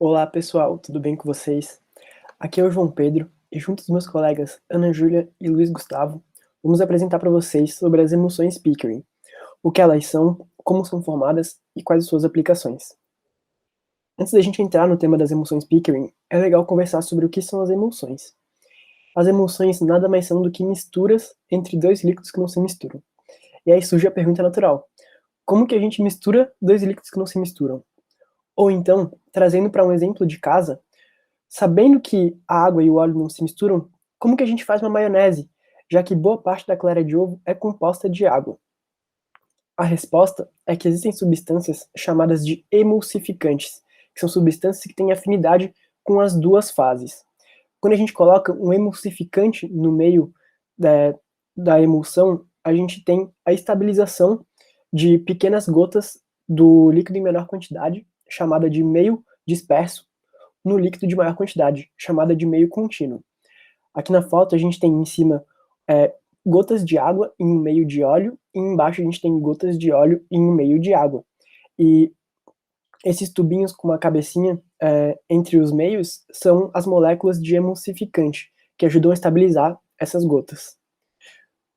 Olá pessoal, tudo bem com vocês? Aqui é o João Pedro e junto dos meus colegas Ana Júlia e Luiz Gustavo, vamos apresentar para vocês sobre as emoções Pickering, o que elas são, como são formadas e quais as suas aplicações. Antes da gente entrar no tema das emoções Pickering, é legal conversar sobre o que são as emoções. As emoções nada mais são do que misturas entre dois líquidos que não se misturam. E aí surge a pergunta natural: como que a gente mistura dois líquidos que não se misturam? Ou então, trazendo para um exemplo de casa, sabendo que a água e o óleo não se misturam, como que a gente faz uma maionese, já que boa parte da clara de ovo é composta de água? A resposta é que existem substâncias chamadas de emulsificantes, que são substâncias que têm afinidade com as duas fases. Quando a gente coloca um emulsificante no meio da emulsão, a gente tem a estabilização de pequenas gotas do líquido em menor quantidade, chamada de meio disperso, no líquido de maior quantidade, chamada de meio contínuo. Aqui na foto a gente tem em cima é, gotas de água em um meio de óleo, e embaixo a gente tem gotas de óleo em um meio de água. E esses tubinhos com uma cabecinha entre os meios são as moléculas de emulsificante, que ajudam a estabilizar essas gotas.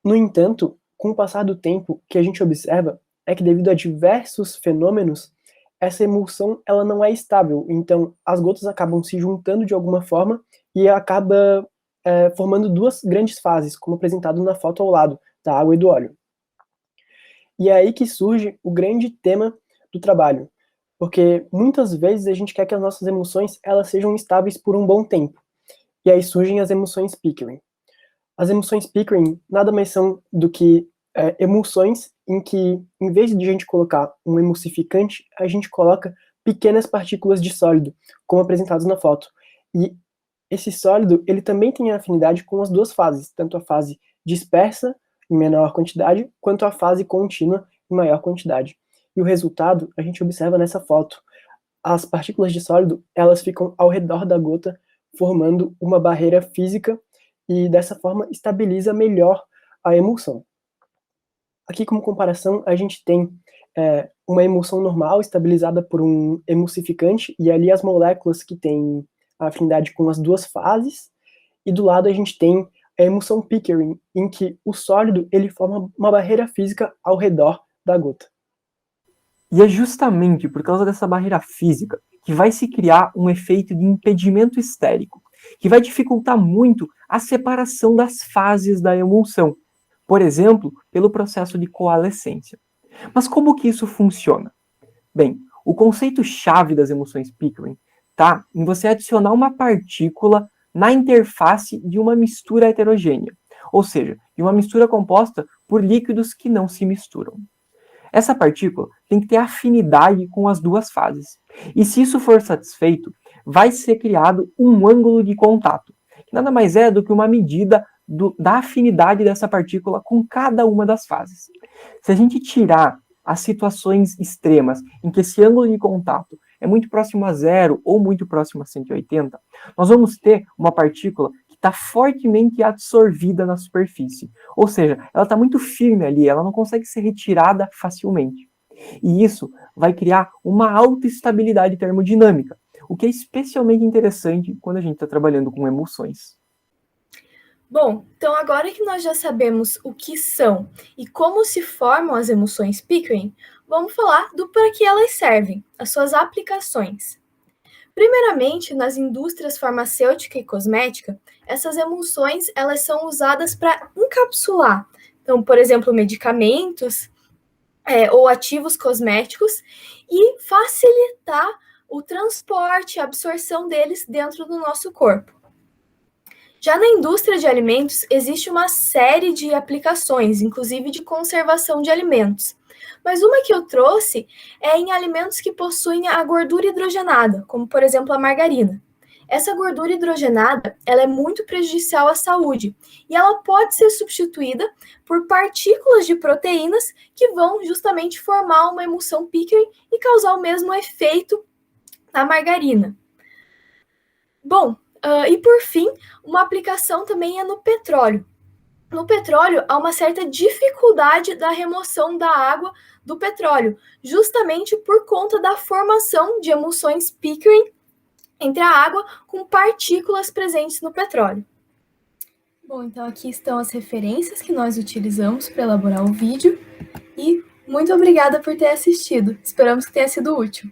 No entanto, com o passar do tempo, o que a gente observa é que devido a diversos fenômenos, essa emulsão ela não é estável, então as gotas acabam se juntando de alguma forma e acaba formando duas grandes fases, como apresentado na foto ao lado, da água e do óleo. E é aí que surge o grande tema do trabalho, porque muitas vezes a gente quer que as nossas emoções elas sejam estáveis por um bom tempo, e aí surgem as emoções Pickering. As emoções Pickering nada mais são do que emulsões em que, em vez de a gente colocar um emulsificante, a gente coloca pequenas partículas de sólido, como apresentados na foto. E esse sólido, ele também tem afinidade com as duas fases, tanto a fase dispersa, em menor quantidade, quanto a fase contínua, em maior quantidade. E o resultado a gente observa nessa foto. As partículas de sólido, elas ficam ao redor da gota, formando uma barreira física e dessa forma estabiliza melhor a emulsão. Aqui como comparação, a gente tem uma emulsão normal estabilizada por um emulsificante e ali as moléculas que têm a afinidade com as duas fases, e do lado a gente tem a emulsão Pickering, em que o sólido ele forma uma barreira física ao redor da gota. E é justamente por causa dessa barreira física que vai se criar um efeito de impedimento estérico, que vai dificultar muito a separação das fases da emulsão, por exemplo, pelo processo de coalescência. Mas como que isso funciona? Bem, o conceito-chave das emulsões Pickering está em você adicionar uma partícula na interface de uma mistura heterogênea, ou seja, de uma mistura composta por líquidos que não se misturam. Essa partícula tem que ter afinidade com as duas fases. E se isso for satisfeito, vai ser criado um ângulo de contato, que nada mais é do que uma medida da afinidade dessa partícula com cada uma das fases. Se a gente tirar as situações extremas em que esse ângulo de contato é muito próximo a zero ou muito próximo a 180, nós vamos ter uma partícula que está fortemente absorvida na superfície. Ou seja, ela está muito firme ali, ela não consegue ser retirada facilmente. E isso vai criar uma alta estabilidade termodinâmica, o que é especialmente interessante quando a gente está trabalhando com emulsões. Bom, então agora que nós já sabemos o que são e como se formam as emulsões Pickering, vamos falar do para que elas servem, as suas aplicações. Primeiramente, nas indústrias farmacêutica e cosmética, essas emulsões elas são usadas para encapsular, então, por exemplo, medicamentos ou ativos cosméticos e facilitar o transporte e a absorção deles dentro do nosso corpo. Já na indústria de alimentos, existe uma série de aplicações, inclusive de conservação de alimentos. Mas uma que eu trouxe é em alimentos que possuem a gordura hidrogenada, como por exemplo a margarina. Essa gordura hidrogenada, ela é muito prejudicial à saúde e ela pode ser substituída por partículas de proteínas que vão justamente formar uma emulsão Pickering e causar o mesmo efeito na margarina. Bom, e por fim, uma aplicação também é no petróleo. No petróleo, há uma certa dificuldade da remoção da água do petróleo, justamente por conta da formação de emulsões Pickering entre a água com partículas presentes no petróleo. Bom, então aqui estão as referências que nós utilizamos para elaborar o vídeo e muito obrigada por ter assistido. Esperamos que tenha sido útil.